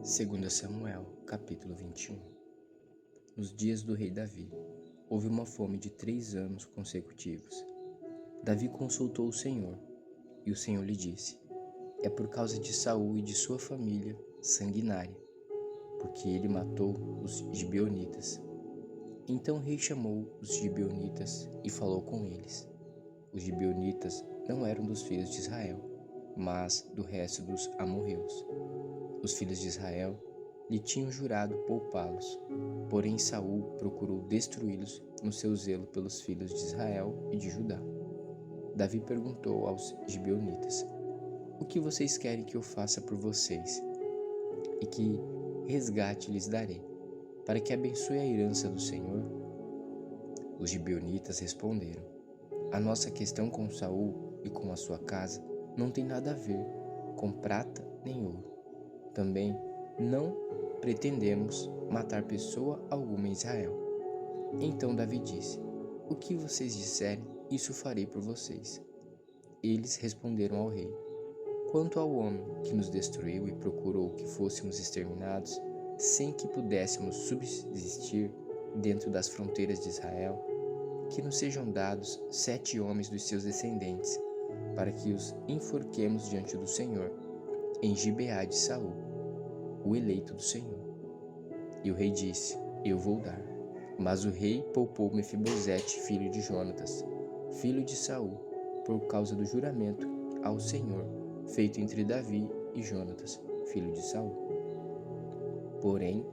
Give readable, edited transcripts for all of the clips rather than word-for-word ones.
2 Samuel, capítulo 21. Nos dias do rei Davi, houve uma fome de 3 anos consecutivos. Davi consultou o Senhor, e o Senhor lhe disse: é por causa de Saul e de sua família sanguinária, porque ele matou os gibeonitas. Então o rei chamou os gibeonitas e falou com eles. Os gibeonitas não eram dos filhos de Israel, mas do resto dos amorreus. Os filhos de Israel lhe tinham jurado poupá-los, porém Saul procurou destruí-los no seu zelo pelos filhos de Israel e de Judá. Davi perguntou aos gibeonitas: o que vocês querem que eu faça por vocês? E que resgate lhes darei, para que abençoe a herança do Senhor? Os gibeonitas responderam: a nossa questão com Saul e com a sua casa não tem nada a ver com prata nem ouro. Também não pretendemos matar pessoa alguma em Israel. Então Davi disse: o que vocês disserem, isso farei por vocês. Eles responderam ao rei: quanto ao homem que nos destruiu e procurou que fôssemos exterminados, sem que pudéssemos subsistir dentro das fronteiras de Israel, que nos sejam dados 7 homens dos seus descendentes, para que os enforquemos diante do Senhor, em Gibeá de Saul, o eleito do Senhor. E o rei disse: eu vou dar. Mas o rei poupou Mefibosete, filho de Jonatas, filho de Saul, por causa do juramento ao Senhor feito entre Davi e Jonatas, filho de Saul. Porém,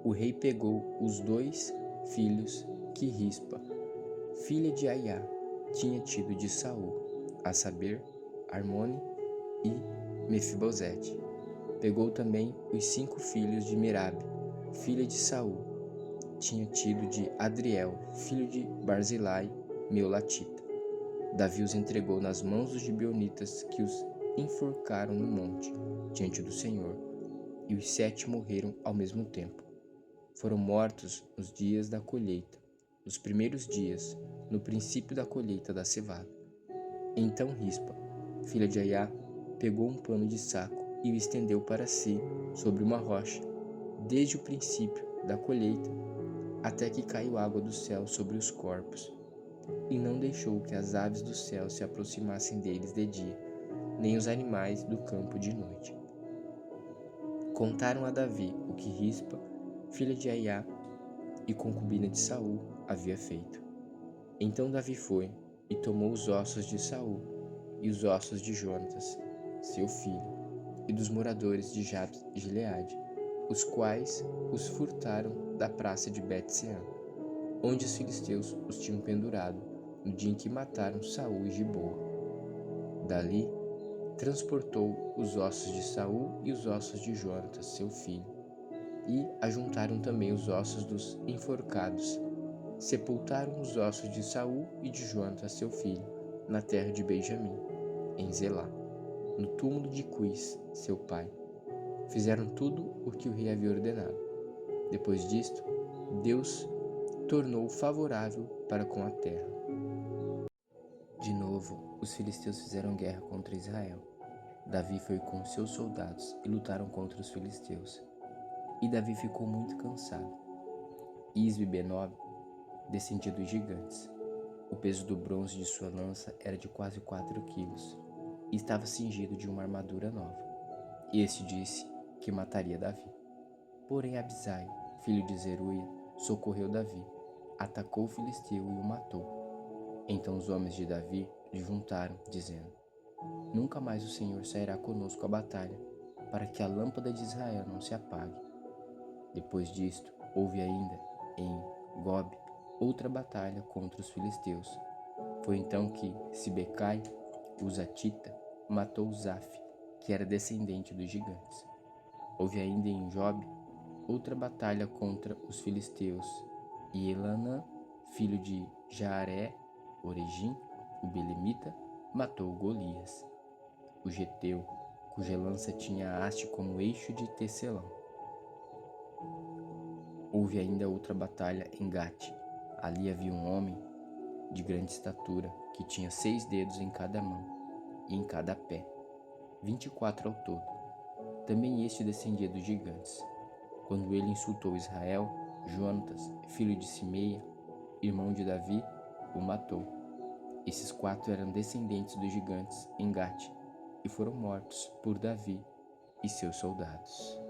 o rei pegou os 2 filhos que Rispa, filha de Aiá, tinha tido de Saul, a saber, Armone e Mefibosete. Pegou também os 5 filhos de Merabe, filha de Saul, tinha tido de Adriel, filho de Barzilai, Meolatita. Davi os entregou nas mãos dos gibeonitas, que os enforcaram no monte, diante do Senhor, e os 7 morreram ao mesmo tempo. Foram mortos nos dias da colheita, nos primeiros dias, no princípio da colheita da cevada. Então Rispa, filha de Aiá, pegou um pano de saco e o estendeu para si sobre uma rocha, desde o princípio da colheita até que caiu água do céu sobre os corpos, e não deixou que as aves do céu se aproximassem deles de dia, nem os animais do campo de noite. Contaram a Davi o que Rispa, filha de Aiá e concubina de Saul, havia feito. Então Davi foi e tomou os ossos de Saul e os ossos de Jonatas, seu filho, e dos moradores de Jabes de Gileade, os quais os furtaram da praça de Bet-sean, onde os filisteus os tinham pendurado no dia em que mataram Saul e Giboa. Dali transportou os ossos de Saul e os ossos de Jonatas, seu filho, e ajuntaram também os ossos dos enforcados. Sepultaram os ossos de Saul e de Jonatas, seu filho, na terra de Benjamim, em Zelá, no túmulo de Quis, seu pai. Fizeram tudo o que o rei havia ordenado. Depois disto, Deus tornou favorável para com a terra. De novo, os filisteus fizeram guerra contra Israel. Davi foi com seus soldados e lutaram contra os filisteus. E Davi ficou muito cansado. Isbi-Benob descendia dos gigantes. O peso do bronze de sua lança era de quase 4 quilos e estava cingido de uma armadura nova. Este disse que mataria Davi. Porém Abisai, filho de Zeruia, socorreu Davi, atacou o filisteu e o matou. Então os homens de Davi lhe juntaram, dizendo: nunca mais o Senhor sairá conosco à batalha, para que a lâmpada de Israel não se apague. Depois disto, houve ainda, em Gob, outra batalha contra os filisteus. Foi então que Sibecai, o Zatita, matou Zaf, que era descendente dos gigantes. Houve ainda em Jobe outra batalha contra os filisteus, e Elanã, filho de Jaaré-Oregim, o belemita, matou Golias, o geteu, cuja lança tinha haste como eixo de tecelão. Houve ainda outra batalha em Gate. Ali havia um homem de grande estatura, que tinha 6 dedos em cada mão e em cada pé, 24 ao todo. Também este descendia dos gigantes. Quando ele insultou Israel, Jonatas, filho de Simeia, irmão de Davi, o matou. Esses 4 eram descendentes dos gigantes em Gate e foram mortos por Davi e seus soldados.